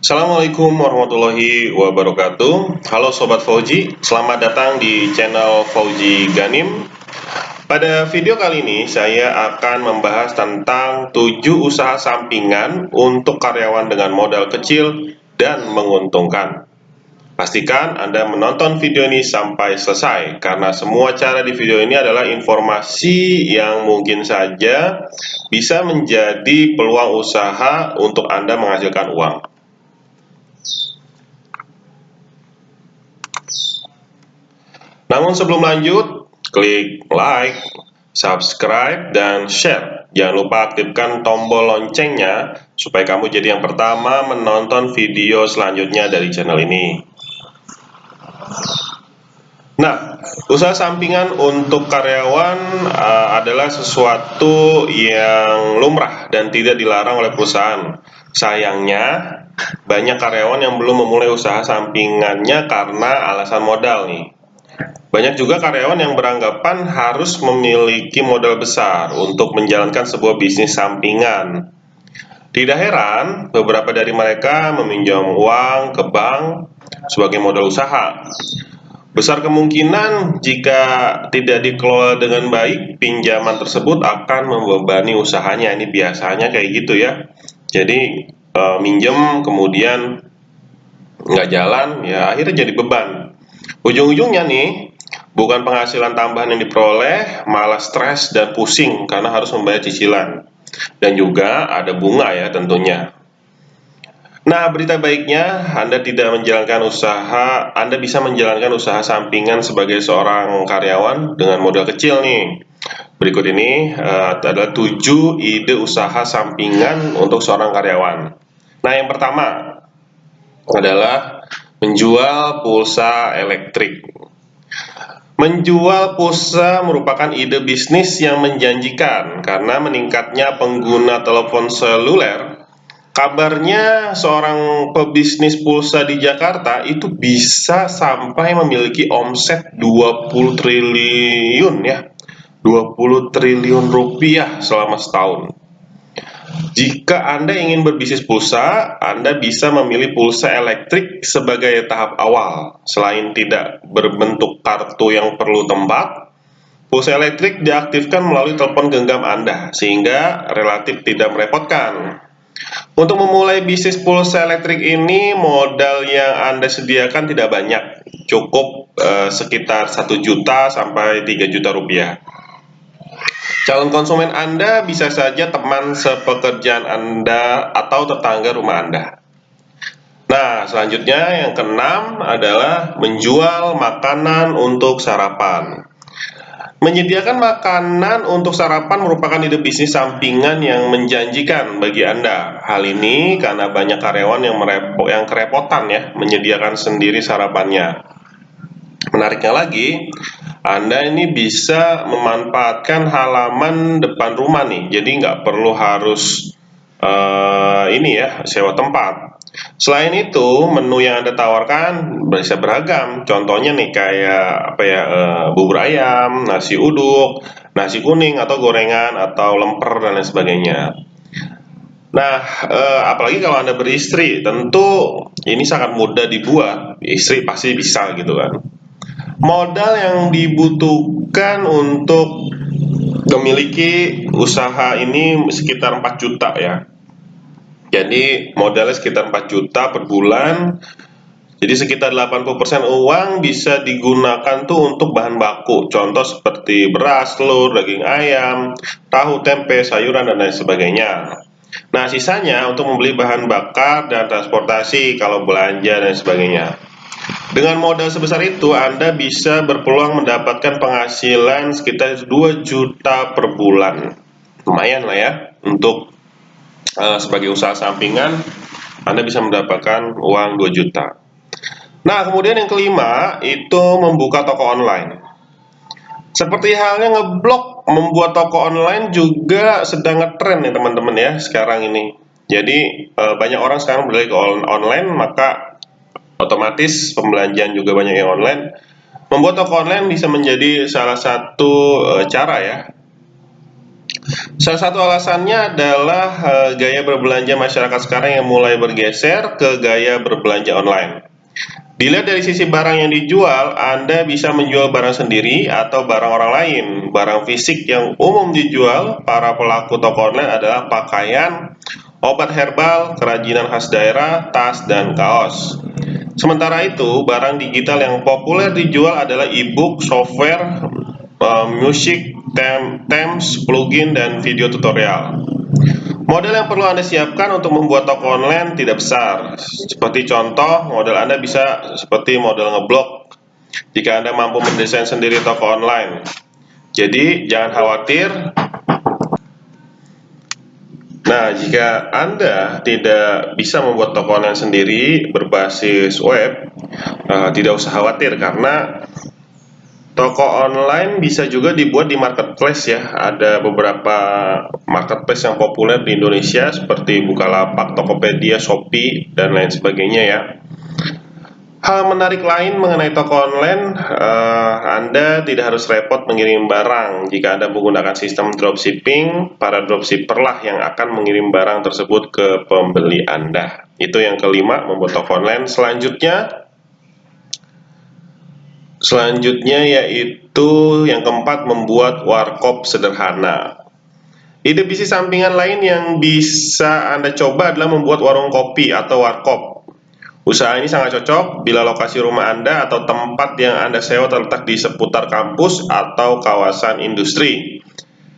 Assalamualaikum warahmatullahi wabarakatuh. Halo Sobat Fauji, selamat datang di channel Fauji Ganim. Pada video kali ini saya akan membahas tentang 7 usaha sampingan untuk karyawan dengan modal kecil dan menguntungkan. Pastikan Anda menonton video ini sampai selesai, karena semua cara di video ini adalah informasi yang mungkin saja bisa menjadi peluang usaha untuk Anda menghasilkan uang. Namun sebelum lanjut, klik like, subscribe, dan share. Jangan lupa aktifkan tombol loncengnya supaya kamu jadi yang pertama menonton video selanjutnya dari channel ini. Nah, usaha sampingan untuk karyawan adalah sesuatu yang lumrah dan tidak dilarang oleh perusahaan. Sayangnya, banyak karyawan yang belum memulai usaha sampingannya karena alasan modal nih. Banyak juga karyawan yang beranggapan harus memiliki modal besar untuk menjalankan sebuah bisnis sampingan. Tidak heran, beberapa dari mereka meminjam uang ke bank sebagai modal usaha. Besar kemungkinan jika tidak dikelola dengan baik, pinjaman tersebut akan membebani usahanya. Ini biasanya kayak gitu ya. Jadi minjem kemudian nggak jalan, ya akhirnya jadi beban. Ujung-ujungnya nih, bukan penghasilan tambahan yang diperoleh, malah stres dan pusing karena harus membayar cicilan. Dan juga ada bunga ya tentunya. Nah, berita baiknya Anda bisa menjalankan usaha sampingan sebagai seorang karyawan dengan modal kecil nih. Berikut ini adalah 7 ide usaha sampingan untuk seorang karyawan. Nah, yang pertama adalah menjual pulsa elektrik. Menjual pulsa merupakan ide bisnis yang menjanjikan karena meningkatnya pengguna telepon seluler. Kabarnya seorang pebisnis pulsa di Jakarta itu bisa sampai memiliki omset 20 triliun ya. 20 triliun rupiah selama setahun. Jika Anda ingin berbisnis pulsa, Anda bisa memilih pulsa elektrik sebagai tahap awal. Selain tidak berbentuk kartu yang perlu tempat, pulsa elektrik diaktifkan melalui telepon genggam Anda, sehingga relatif tidak merepotkan. Untuk memulai bisnis pulsa elektrik ini, modal yang Anda sediakan tidak banyak, cukup sekitar 1 juta sampai 3 juta rupiah. Calon konsumen Anda bisa saja teman sepekerjaan Anda atau tetangga rumah Anda. Nah, selanjutnya yang keenam adalah menjual makanan untuk sarapan. Menyediakan makanan untuk sarapan merupakan ide bisnis sampingan yang menjanjikan bagi Anda. Hal ini karena banyak karyawan yang kerepotan ya menyediakan sendiri sarapannya. Menariknya lagi, Anda ini bisa memanfaatkan halaman depan rumah nih, jadi nggak perlu harus sewa tempat. Selain itu, menu yang Anda tawarkan bisa beragam. Contohnya nih kayak bubur ayam, nasi uduk, nasi kuning atau gorengan atau lemper dan lain sebagainya. Nah, apalagi kalau Anda beristri, tentu ini sangat mudah dibuat. Istri pasti bisa gitu kan. Modal yang dibutuhkan untuk memiliki usaha ini sekitar 4 juta ya. Jadi modalnya sekitar 4 juta per bulan. Jadi sekitar 80% uang bisa digunakan tuh untuk bahan baku. Contoh seperti beras, telur, daging ayam, tahu, tempe, sayuran, dan lain sebagainya. Nah, sisanya untuk membeli bahan bakar dan transportasi kalau belanja dan sebagainya. Dengan modal sebesar itu, Anda bisa berpeluang mendapatkan penghasilan sekitar 2 juta per bulan. Lumayan lah ya untuk sebagai usaha sampingan, Anda bisa mendapatkan uang 2 juta. Nah, kemudian yang kelima itu membuka toko online. Seperti halnya ngeblok, membuat toko online juga sedang ngetren ya teman-teman ya sekarang ini. Jadi banyak orang sekarang beralih ke online, maka otomatis pembelanjaan juga banyak yang online. Membuat toko online bisa menjadi salah satu cara ya Salah satu alasannya adalah gaya berbelanja masyarakat sekarang yang mulai bergeser ke gaya berbelanja online. Dilihat dari sisi barang yang dijual, Anda bisa menjual barang sendiri atau barang orang lain. Barang fisik yang umum dijual para pelaku toko online adalah pakaian, obat herbal, kerajinan khas daerah, tas, dan kaos. Sementara itu, barang digital yang populer dijual adalah e-book, software, musik, themes, plugin, dan video tutorial. Modal yang perlu Anda siapkan untuk membuat toko online tidak besar. Seperti contoh, modal Anda bisa seperti modal ngeblok jika Anda mampu mendesain sendiri toko online. Jadi, jangan khawatir. Nah, jika Anda tidak bisa membuat toko online sendiri berbasis web, tidak usah khawatir karena toko online bisa juga dibuat di marketplace ya. Ada beberapa marketplace yang populer di Indonesia seperti Bukalapak, Tokopedia, Shopee, dan lain sebagainya ya. Hal menarik lain mengenai toko online, Anda tidak harus repot mengirim barang. Jika Anda menggunakan sistem dropshipping, para dropshipper lah yang akan mengirim barang tersebut ke pembeli Anda. Itu yang kelima, membuat toko online. Selanjutnya yaitu yang keempat, membuat warkop sederhana. Ide bisnis sampingan lain yang bisa Anda coba adalah membuat warung kopi atau warkop. Usaha ini sangat cocok bila lokasi rumah Anda atau tempat yang Anda sewa terletak di seputar kampus atau kawasan industri.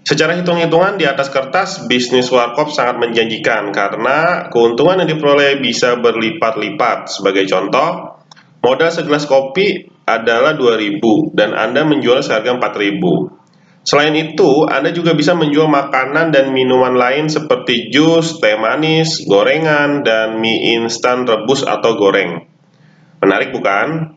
Secara hitung-hitungan di atas kertas, bisnis warkop sangat menjanjikan karena keuntungan yang diperoleh bisa berlipat-lipat. Sebagai contoh, modal segelas kopi adalah 2.000 dan Anda menjual seharga 4.000. Selain itu, Anda juga bisa menjual makanan dan minuman lain seperti jus, teh manis, gorengan, dan mie instan rebus atau goreng. Menarik bukan?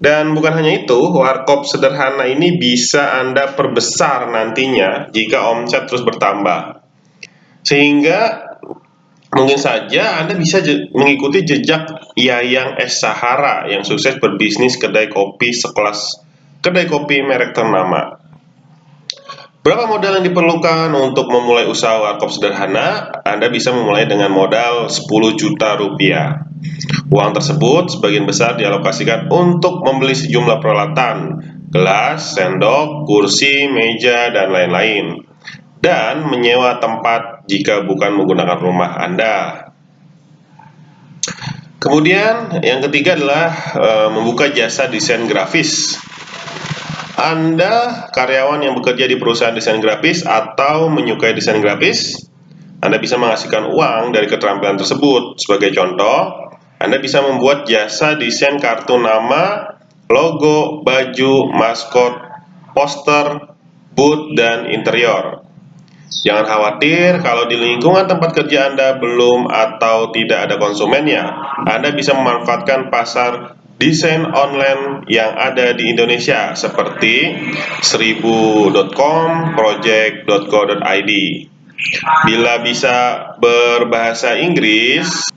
Dan bukan hanya itu, warkop sederhana ini bisa Anda perbesar nantinya jika omset terus bertambah. Sehingga mungkin saja Anda bisa mengikuti jejak Yayang S. Sahara yang sukses berbisnis kedai kopi sekelas kedai kopi merek ternama. Berapa modal yang diperlukan untuk memulai usaha warkop sederhana? Anda bisa memulai dengan modal 10 juta rupiah. Uang tersebut sebagian besar dialokasikan untuk membeli sejumlah peralatan, gelas, sendok, kursi, meja, dan lain-lain, dan menyewa tempat jika bukan menggunakan rumah Anda. Kemudian yang ketiga adalah membuka jasa desain grafis. Anda karyawan yang bekerja di perusahaan desain grafis atau menyukai desain grafis, Anda bisa menghasilkan uang dari keterampilan tersebut. Sebagai contoh, Anda bisa membuat jasa desain kartu nama, logo, baju, maskot, poster, booth, dan interior. Jangan khawatir kalau di lingkungan tempat kerja Anda belum atau tidak ada konsumennya. Anda bisa memanfaatkan pasar desain online yang ada di Indonesia seperti seribu.com, project.co.id. Bila bisa berbahasa Inggris,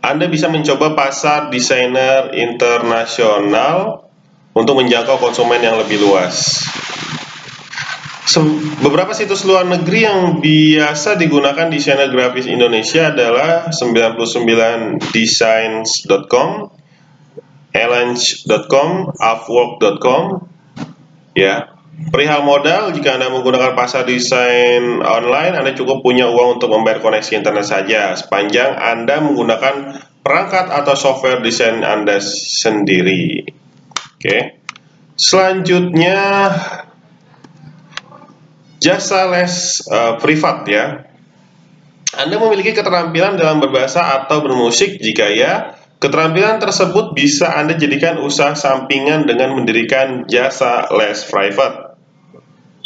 Anda bisa mencoba pasar desainer internasional untuk menjangkau konsumen yang lebih luas. Beberapa situs luar negeri yang biasa digunakan desainer grafis Indonesia adalah 99designs.com, elange.com, upwork.com. Ya. Perihal modal, jika Anda menggunakan pasar desain online, Anda cukup punya uang untuk membayar koneksi internet saja, sepanjang Anda menggunakan perangkat atau software desain Anda sendiri. Oke. Selanjutnya, jasa les privat ya. Anda memiliki keterampilan dalam berbahasa atau bermusik. Jika ya, keterampilan tersebut bisa Anda jadikan usaha sampingan dengan mendirikan jasa les private.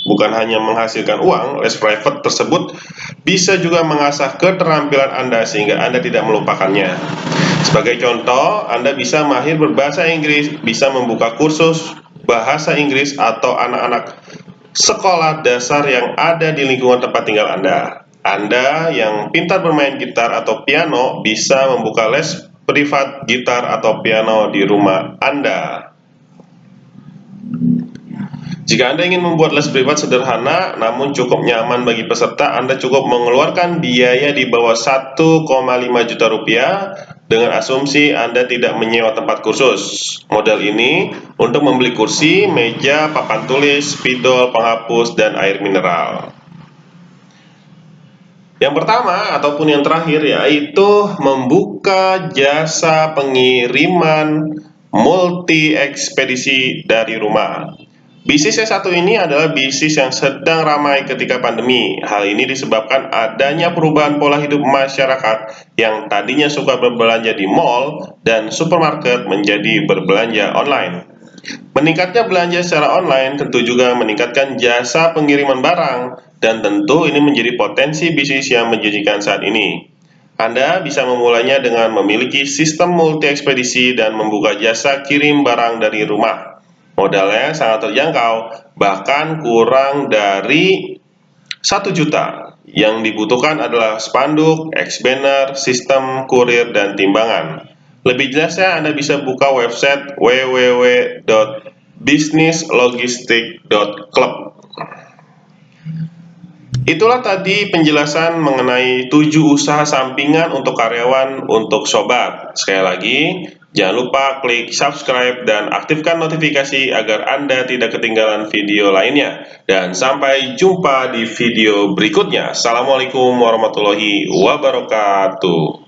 Bukan hanya menghasilkan uang, les private tersebut bisa juga mengasah keterampilan Anda sehingga Anda tidak melupakannya. Sebagai contoh, Anda bisa mahir berbahasa Inggris, bisa membuka kursus bahasa Inggris atau anak-anak sekolah dasar yang ada di lingkungan tempat tinggal Anda. Anda yang pintar bermain gitar atau piano bisa membuka les privat gitar atau piano di rumah Anda. Jika Anda ingin membuat les privat sederhana namun cukup nyaman bagi peserta, Anda cukup mengeluarkan biaya di bawah 1,5 juta rupiah dengan asumsi Anda tidak menyewa tempat kursus. Modal ini untuk membeli kursi, meja, papan tulis, spidol, penghapus, dan air mineral. Yang pertama ataupun yang terakhir yaitu membuka jasa pengiriman multi ekspedisi dari rumah. Bisnis yang satu ini adalah bisnis yang sedang ramai ketika pandemi. Hal ini disebabkan adanya perubahan pola hidup masyarakat yang tadinya suka berbelanja di mall dan supermarket menjadi berbelanja online. Meningkatnya belanja secara online tentu juga meningkatkan jasa pengiriman barang, dan tentu ini menjadi potensi bisnis yang menjanjikan saat ini. Anda bisa memulainya dengan memiliki sistem multi ekspedisi dan membuka jasa kirim barang dari rumah. Modalnya sangat terjangkau, bahkan kurang dari 1 juta. Yang dibutuhkan adalah spanduk, X-banner, sistem kurir, dan timbangan. Lebih jelasnya Anda bisa buka website www.businesslogistic.club. Itulah tadi penjelasan mengenai 7 usaha sampingan untuk karyawan untuk sobat. Sekali lagi, jangan lupa klik subscribe dan aktifkan notifikasi agar Anda tidak ketinggalan video lainnya. Dan sampai jumpa di video berikutnya. Assalamualaikum warahmatullahi wabarakatuh.